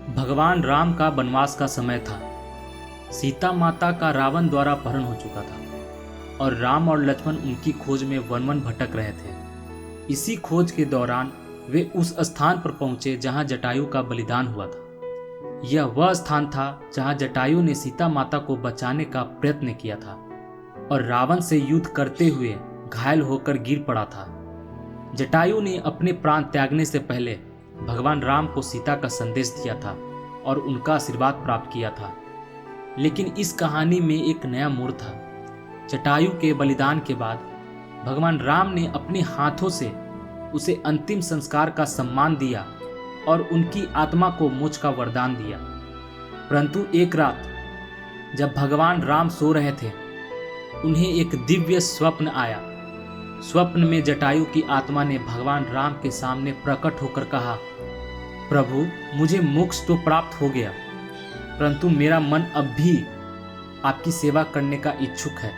भगवान राम का वनवास का समय था। सीता माता का रावण द्वारा अपहरण हो चुका था और राम और लक्ष्मण उनकी खोज में वन वन भटक रहे थे। इसी खोज के दौरान वे उस स्थान पर पहुंचे जहां जटायु का बलिदान हुआ था। यह वह स्थान था जहां जटायु ने सीता माता को बचाने का प्रयत्न किया था और रावण से युद्ध करते हुए घायल होकर गिर पड़ा था। जटायु ने अपने प्राण त्यागने से पहले भगवान राम को सीता का संदेश दिया था और उनका आशीर्वाद प्राप्त किया था। लेकिन इस कहानी में एक नया मोड़ था। जटायु के बलिदान के बाद भगवान राम ने अपने हाथों से उसे अंतिम संस्कार का सम्मान दिया और उनकी आत्मा को मोक्ष का वरदान दिया। परंतु एक रात जब भगवान राम सो रहे थे, उन्हें एक दिव्य स्वप्न आया। स्वप्न में जटायु की आत्मा ने भगवान राम के सामने प्रकट होकर कहा, प्रभु, मुझे मोक्ष तो प्राप्त हो गया, परंतु मेरा मन अब भी आपकी सेवा करने का इच्छुक है।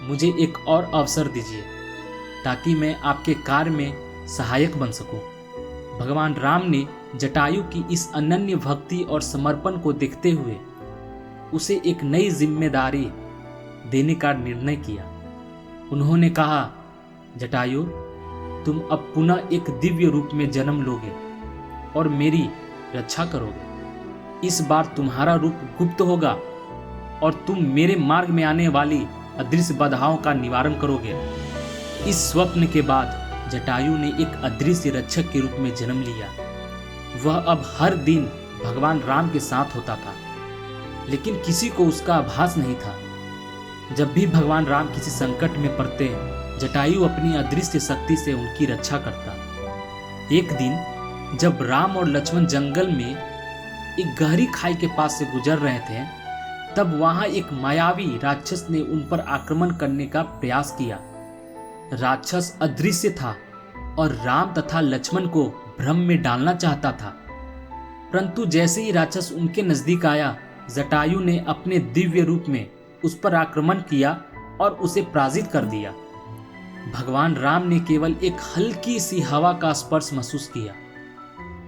मुझे एक और अवसर दीजिए ताकि मैं आपके कार्य में सहायक बन सकूं। भगवान राम ने जटायु की इस अनन्य भक्ति और समर्पण को देखते हुए उसे एक नई जिम्मेदारी देने का निर्णय किया। उन्होंने कहा, जटायु, तुम अब पुनः एक दिव्य रूप में जन्म लोगे और मेरी रक्षा करोगे। इस बार तुम्हारा रूप गुप्त होगा और तुम मेरे मार्ग में आने वाली अदृश्य बाधाओं का निवारण करोगे। इस स्वप्न के बाद जटायु ने एक अदृश्य रक्षक के रूप में जन्म लिया। वह अब हर दिन भगवान राम के साथ होता था, लेकिन किसी को उसका आभास नहीं था। जब भी भगवान राम किसी संकट में पड़ते, जटायु अपनी अदृश्य शक्ति से उनकी रक्षा करता। एक दिन जब राम और लक्ष्मण जंगल में एक गहरी खाई के पास से गुजर रहे थे, तब वहां एक मायावी राक्षस ने उन पर आक्रमण करने का प्रयास किया। राक्षस अदृश्य था और राम तथा लक्ष्मण को भ्रम में डालना चाहता था। परंतु जैसे ही राक्षस उनके नजदीक आया, जटायु ने अपने दिव्य रूप में उस पर आक्रमण किया और उसे पराजित कर दिया। भगवान राम ने केवल एक हल्की सी हवा का स्पर्श महसूस किया,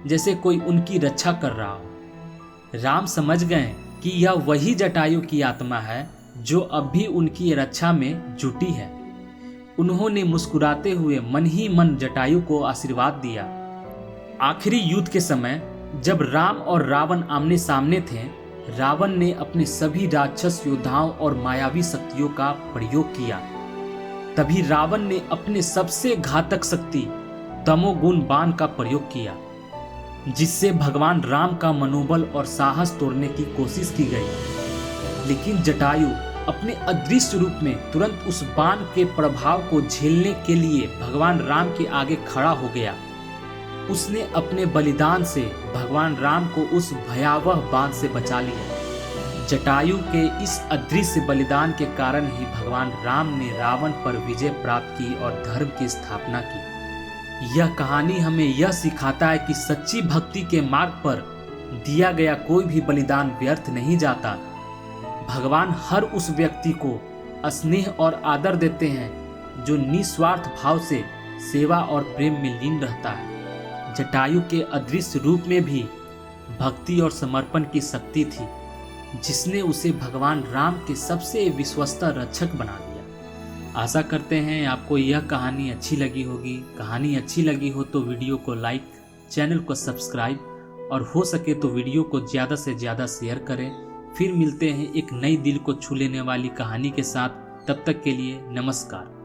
जैसे कोई उनकी रक्षा कर रहा हो। राम समझ गए कि यह वही जटायु की आत्मा है जो अब भी उनकी रक्षा में जुटी है। उन्होंने मुस्कुराते हुए मन ही मन जटायु को आशीर्वाद दिया। आखिरी युद्ध के समय जब राम और रावण आमने सामने थे, रावण ने अपने सभी राक्षस योद्धाओं और मायावी शक्तियों का प्रयोग किया। तभी रावण ने अपने सबसे घातक शक्ति तमोगुण बाण का प्रयोग किया, जिससे भगवान राम का मनोबल और साहस तोड़ने की कोशिश की गई। लेकिन जटायु अपने अदृश्य रूप में तुरंत उस बाण के प्रभाव को झेलने के लिए भगवान राम के आगे खड़ा हो गया। उसने अपने बलिदान से भगवान राम को उस भयावह बाण से बचा लिया। जटायु के इस अदृश्य बलिदान के कारण ही भगवान राम ने रावण पर विजय प्राप्त की और धर्म की स्थापना की। यह कहानी हमें यह सिखाता है कि सच्ची भक्ति के मार्ग पर दिया गया कोई भी बलिदान व्यर्थ नहीं जाता। भगवान हर उस व्यक्ति को स्नेह और आदर देते हैं जो निस्वार्थ भाव से सेवा और प्रेम में लीन रहता है। जटायु के अदृश्य रूप में भी भक्ति और समर्पण की शक्ति थी, जिसने उसे भगवान राम के सबसे विश्वस्त रक्षक बना दिया। आशा करते हैं आपको यह कहानी अच्छी लगी होगी। कहानी अच्छी लगी हो तो वीडियो को लाइक, चैनल को सब्सक्राइब और हो सके तो वीडियो को ज़्यादा से ज़्यादा शेयर करें। फिर मिलते हैं एक नई दिल को छू लेने वाली कहानी के साथ। तब तक के लिए नमस्कार।